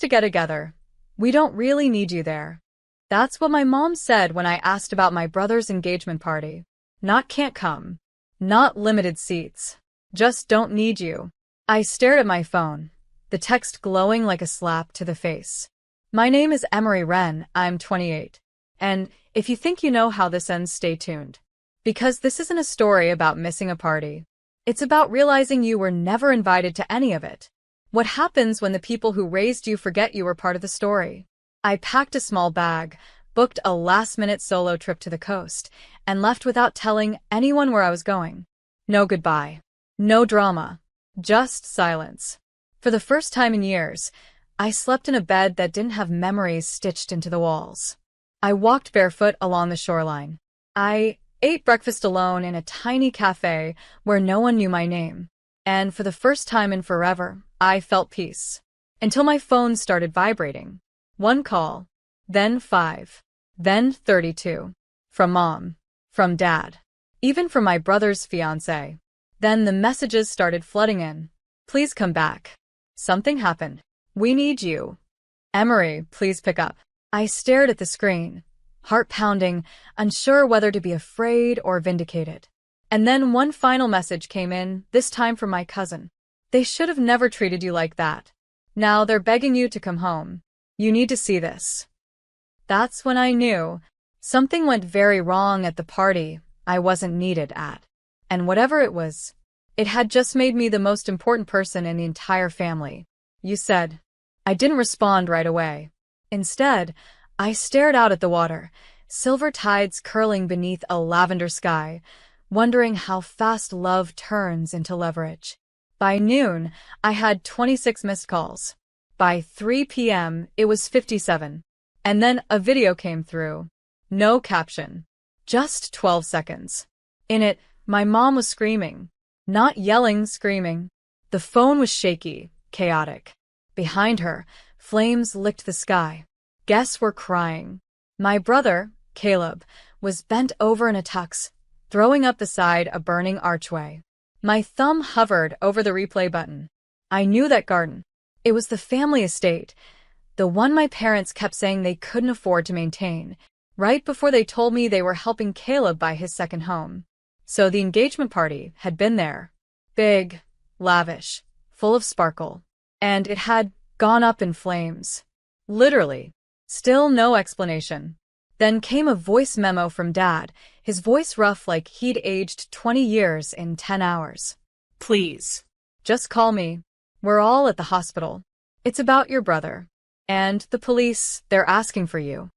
to get together. We don't really need you there. That's what my mom said when I asked about my brother's engagement party. Not can't come. Not limited seats. Just don't need you. I stared at my phone, the text glowing like a slap to the face. My name is Emery Wren, I'm 28. And if you think you know how this ends, stay tuned. Because this isn't a story about missing a party. It's about realizing you were never invited to any of it. What happens when the people who raised you forget you were part of the story? I packed a small bag, booked a last-minute solo trip to the coast, and left without telling anyone where I was going. No goodbye. No drama. Just silence. For the first time in years, I slept in a bed that didn't have memories stitched into the walls. I walked barefoot along the shoreline. I ate breakfast alone in a tiny cafe where no one knew my name. And for the first time in forever, I felt peace. Until my phone started vibrating. One call, then 5, then 32. From Mom, from Dad, even from my brother's fiancé. Then the messages started flooding in. Please come back. Something happened. We need you. Emery, please pick up. I stared at the screen, heart pounding, unsure whether to be afraid or vindicated. And then one final message came in, this time from my cousin. They should have never treated you like that. Now they're begging you to come home. You need to see this. That's when I knew something went very wrong at the party I wasn't needed at. And whatever it was, it had just made me the most important person in the entire family. You said. I didn't respond right away. Instead, I stared out at the water, silver tides curling beneath a lavender sky, wondering how fast love turns into leverage. By noon, I had 26 missed calls. By 3 p.m., it was 57. And then a video came through. No caption. Just 12 seconds. In it, my mom was screaming. Not yelling, screaming. The phone was shaky, chaotic. Behind her, flames licked the sky. Guests were crying. My brother, Caleb, was bent over in a tux, throwing up beside a burning archway. My thumb hovered over the replay button. I knew that garden. It was the family estate, the one my parents kept saying they couldn't afford to maintain, right before they told me they were helping Caleb buy his second home. So the engagement party had been there. Big, lavish, full of sparkle. And it had gone up in flames. Literally. Still no explanation. Then came a voice memo from Dad, his voice rough like he'd aged 20 years in 10 hours. Please. Just call me. We're all at the hospital. It's about your brother. And the police, they're asking for you.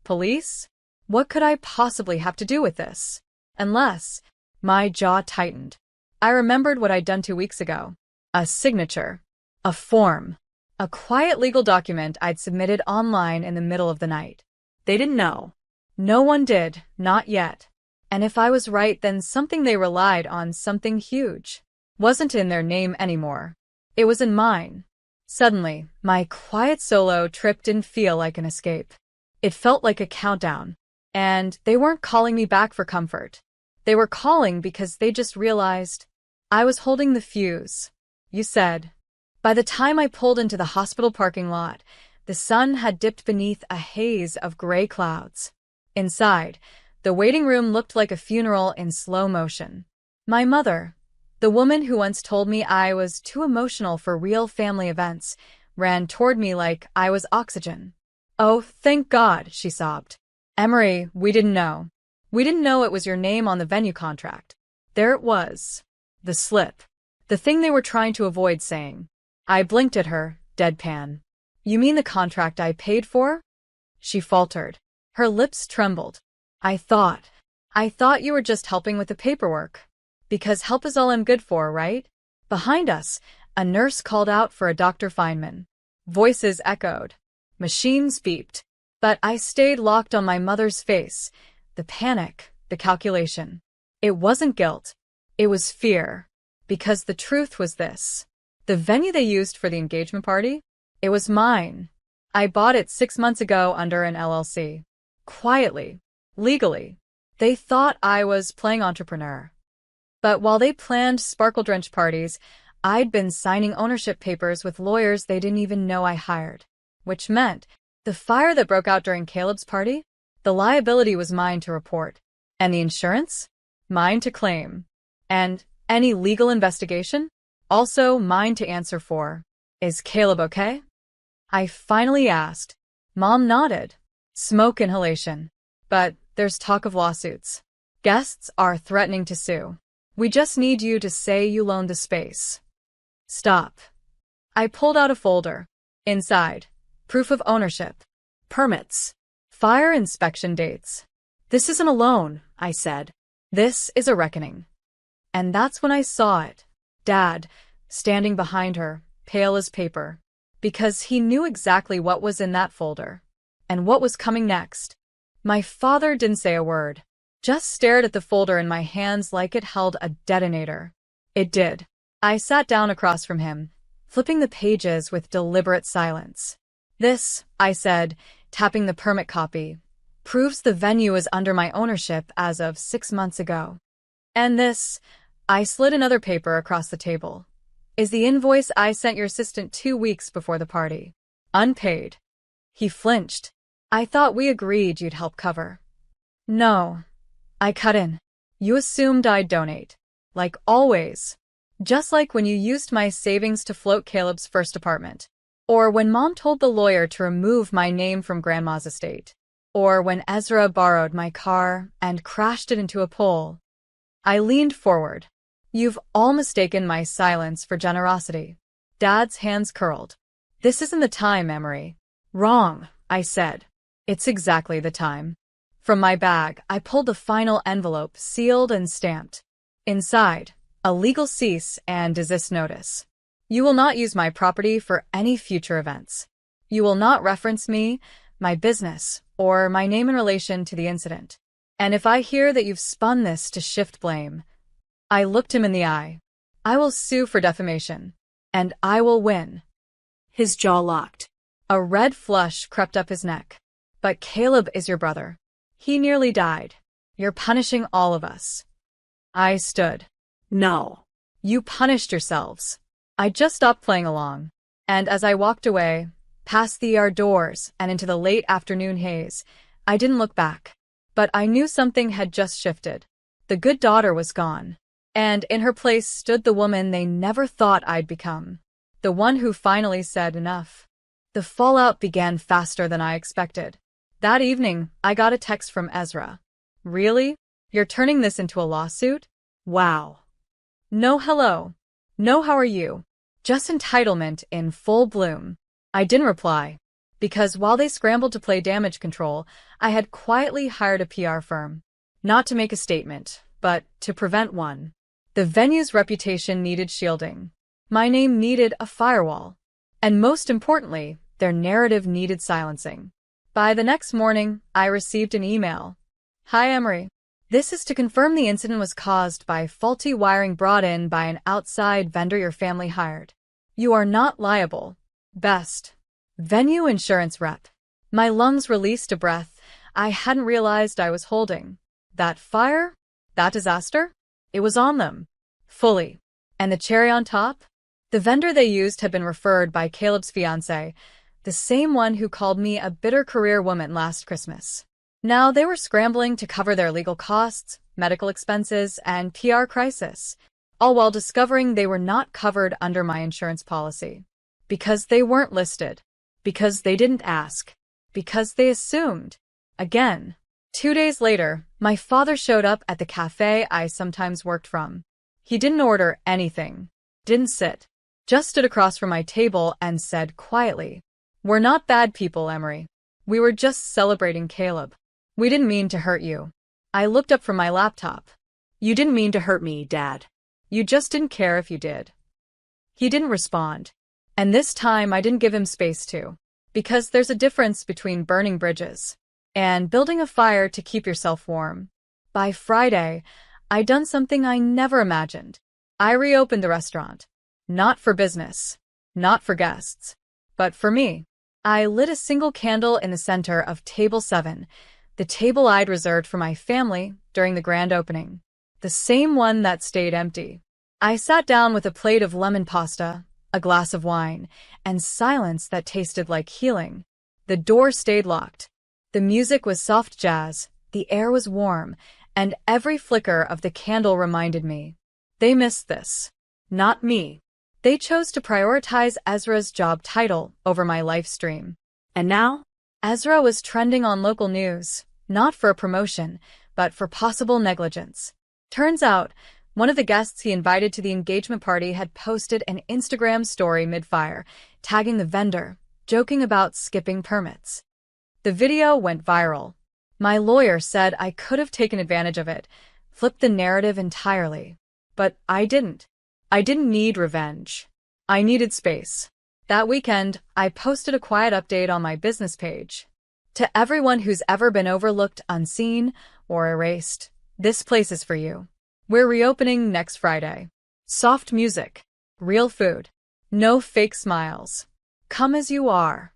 Police? What could I possibly have to do with this? Unless, my jaw tightened. I remembered what I'd done 2 weeks ago. A signature. A form. A quiet legal document I'd submitted online in the middle of the night. They didn't know. No one did, not yet. And if I was right, then something they relied on, something huge, wasn't in their name anymore. It was in mine. Suddenly, my quiet solo trip didn't feel like an escape. It felt like a countdown. And they weren't calling me back for comfort. They were calling because they just realized I was holding the fuse. You said. By the time I pulled into the hospital parking lot, the sun had dipped beneath a haze of gray clouds. Inside, the waiting room looked like a funeral in slow motion. My mother, the woman who once told me I was too emotional for real family events, ran toward me like I was oxygen. Oh, thank God, she sobbed. Emery, we didn't know. We didn't know it was your name on the venue contract. There it was. The slip. The thing they were trying to avoid saying. I blinked at her, deadpan. You mean the contract I paid for? She faltered. Her lips trembled. I thought you were just helping with the paperwork. Because help is all I'm good for, right? Behind us, a nurse called out for a Dr. Feynman. Voices echoed. Machines beeped. But I stayed locked on my mother's face. The panic, the calculation. It wasn't guilt. It was fear. Because the truth was this. The venue they used for the engagement party? It was mine. I bought it 6 months ago under an LLC. Quietly. Legally. They thought I was playing entrepreneur. But while they planned sparkle-drenched parties, I'd been signing ownership papers with lawyers they didn't even know I hired. which meant the fire that broke out during Caleb's party, the liability was mine to report. And the insurance? Mine to claim. And any legal investigation? Also mine to answer for. Is Caleb okay? I finally asked. Mom nodded. Smoke inhalation. But there's talk of lawsuits. Guests are threatening to sue. We just need you to say you loaned the space. Stop. I pulled out a folder. Inside, proof of ownership, permits, fire inspection dates. This isn't a loan, I said. This is a reckoning. And that's when I saw it. Dad, standing behind her, pale as paper, because he knew exactly what was in that folder and what was coming next. My father didn't say a word, just stared at the folder in my hands like it held a detonator. It did. I sat down across from him, flipping the pages with deliberate silence. This, I said, tapping the permit copy, proves the venue is under my ownership as of 6 months ago. And this, I slid another paper across the table, is the invoice I sent your assistant 2 weeks before the party. Unpaid. He flinched. I thought we agreed you'd help cover. No. I cut in. You assumed I'd donate. Like always. Just like when you used my savings to float Caleb's first apartment. Or when Mom told the lawyer to remove my name from Grandma's estate. Or when Ezra borrowed my car and crashed it into a pole. I leaned forward. You've all mistaken my silence for generosity. Dad's hands curled. This isn't the time, Emery. Wrong, I said. It's exactly the time. From my bag, I pulled the final envelope, sealed and stamped. Inside, a legal cease and desist notice. You will not use my property for any future events. You will not reference me, my business, or my name in relation to the incident. And if I hear that you've spun this to shift blame, I looked him in the eye. I will sue for defamation. And I will win. His jaw locked. A red flush crept up his neck. But Caleb is your brother. He nearly died. You're punishing all of us. I stood. No. You punished yourselves. I just stopped playing along. And as I walked away, past the yard doors and into the late afternoon haze, I didn't look back. But I knew something had just shifted. The good daughter was gone. And in her place stood the woman they never thought I'd become. The one who finally said enough. The fallout began faster than I expected. That evening, I got a text from Ezra. Really? You're turning this into a lawsuit? Wow. No hello. No how are you. Just entitlement in full bloom. I didn't reply. Because while they scrambled to play damage control, I had quietly hired a PR firm. Not to make a statement, but to prevent one. The venue's reputation needed shielding. My name needed a firewall. And most importantly, their narrative needed silencing. By the next morning, I received an email. Hi, Emery. This is to confirm the incident was caused by faulty wiring brought in by an outside vendor your family hired. You are not liable. Best. Venue insurance rep. My lungs released a breath I hadn't realized I was holding. That fire? That disaster? It was on them. Fully. And the cherry on top? The vendor they used had been referred by Caleb's fiancée, the same one who called me a bitter career woman last Christmas. Now they were scrambling to cover their legal costs, medical expenses, and PR crisis, all while discovering they were not covered under my insurance policy. Because they weren't listed. Because they didn't ask. Because they assumed. Again. 2 days later, my father showed up at the cafe I sometimes worked from. He didn't order anything. Didn't sit. Just stood across from my table and said quietly, We're not bad people, Emery. We were just celebrating Caleb. We didn't mean to hurt you. I looked up from my laptop. You didn't mean to hurt me, Dad. You just didn't care if you did. He didn't respond. And this time I didn't give him space to. Because there's a difference between burning bridges and building a fire to keep yourself warm. By Friday, I'd done something I never imagined. I reopened the restaurant. Not for business. Not for guests. But for me. I lit a single candle in the center of Table 7, the table I'd reserved for my family during the grand opening. The same one that stayed empty. I sat down with a plate of lemon pasta, a glass of wine, and silence that tasted like healing. The door stayed locked. The music was soft jazz, the air was warm, and every flicker of the candle reminded me. They missed this. Not me. They chose to prioritize Ezra's job title over my live stream. And now? Ezra was trending on local news, not for a promotion, but for possible negligence. Turns out, one of the guests he invited to the engagement party had posted an Instagram story mid-fire, tagging the vendor, joking about skipping permits. The video went viral. My lawyer said I could have taken advantage of it, flipped the narrative entirely. But I didn't. I didn't need revenge. I needed space. That weekend, I posted a quiet update on my business page. To everyone who's ever been overlooked, unseen, or erased, this place is for you. We're reopening next Friday. Soft music. Real food. No fake smiles. Come as you are.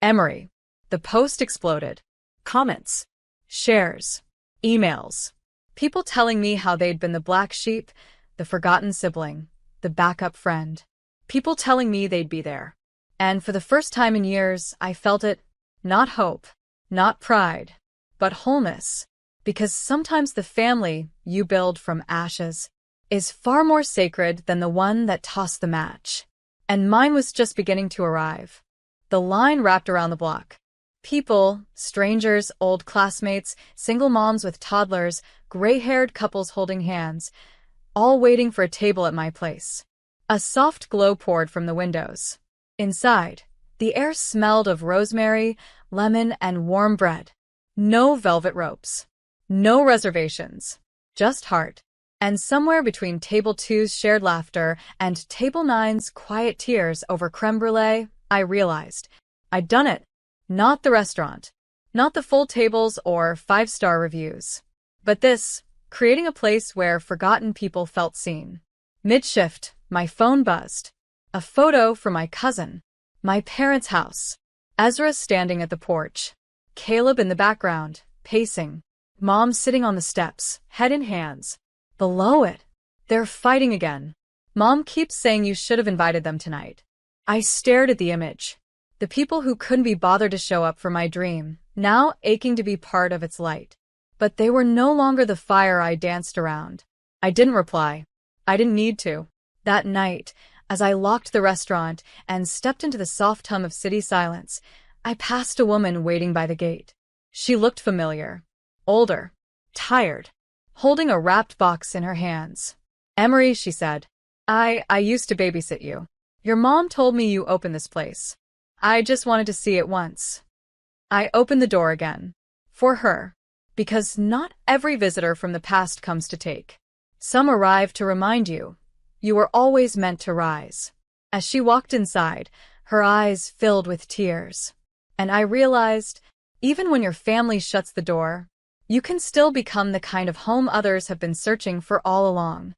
Emery. The post exploded. Comments. Shares. Emails. People telling me how they'd been the black sheep, the forgotten sibling, the backup friend. People telling me they'd be there. And for the first time in years, I felt it. Not hope. Not pride. But wholeness. Because sometimes the family you build from ashes is far more sacred than the one that tossed the match. And mine was just beginning to arrive. The line wrapped around the block. People, strangers, old classmates, single moms with toddlers, gray-haired couples holding hands, all waiting for a table at my place. A soft glow poured from the windows. Inside, the air smelled of rosemary, lemon, and warm bread. No velvet ropes. No reservations. Just heart. And somewhere between Table 2's shared laughter and Table 9's quiet tears over creme brulee, I realized I'd done it. Not the restaurant. Not the full tables or 5-star reviews. But this, creating a place where forgotten people felt seen. Mid-shift, my phone buzzed. A photo from my cousin. My parents' house. Ezra standing at the porch. Caleb in the background, pacing. Mom sitting on the steps, head in hands. Below it, they're fighting again. Mom keeps saying you should have invited them tonight. I stared at the image. The people who couldn't be bothered to show up for my dream, now aching to be part of its light. But they were no longer the fire I danced around. I didn't reply. I didn't need to. That night, as I locked the restaurant and stepped into the soft hum of city silence, I passed a woman waiting by the gate. She looked familiar. Older. Tired. Holding a wrapped box in her hands. Emery, she said. I used to babysit you. Your mom told me you opened this place. I just wanted to see it once. I opened the door again. For her. Because not every visitor from the past comes to take. Some arrive to remind you. You were always meant to rise. As she walked inside, her eyes filled with tears. And I realized, even when your family shuts the door, you can still become the kind of home others have been searching for all along.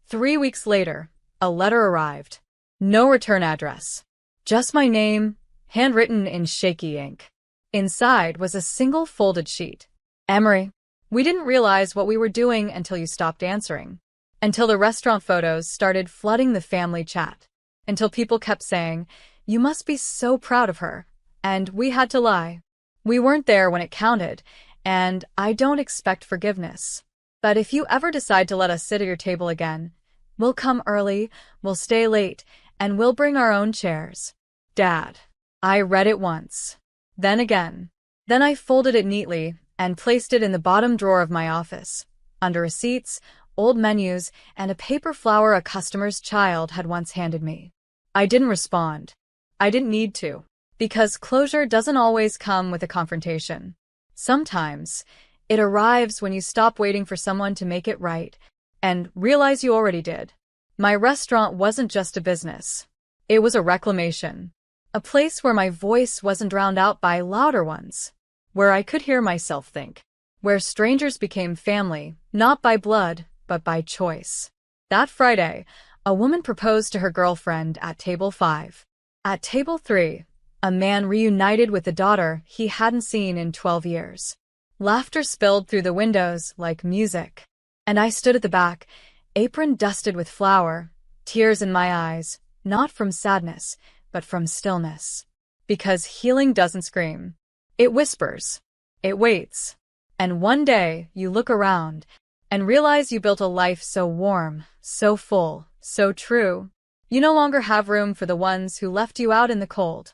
3 weeks later, a letter arrived. No return address. Just my name, handwritten in shaky ink. Inside was a single folded sheet. Emery, we didn't realize what we were doing until you stopped answering. Until the restaurant photos started flooding the family chat. Until people kept saying, you must be so proud of her. And we had to lie. We weren't there when it counted, and I don't expect forgiveness. But if you ever decide to let us sit at your table again, we'll come early, we'll stay late, and we'll bring our own chairs. Dad. I read it once. Then again. Then I folded it neatly and placed it in the bottom drawer of my office, under receipts, old menus, and a paper flower a customer's child had once handed me. I didn't respond. I didn't need to. Because closure doesn't always come with a confrontation. Sometimes, it arrives when you stop waiting for someone to make it right and realize you already did. My restaurant wasn't just a business. It was a reclamation. A place where my voice wasn't drowned out by louder ones. Where I could hear myself think. Where strangers became family, not by blood, but by choice. That Friday, a woman proposed to her girlfriend at table 5. At table 3, a man reunited with a daughter he hadn't seen in 12 years. Laughter spilled through the windows like music. And I stood at the back, apron dusted with flour, tears in my eyes, Not from sadness, but from stillness. Because healing doesn't scream. It whispers. It waits. And one day, you look around and realize you built a life so warm, so full, so true. You no longer have room for the ones who left you out in the cold.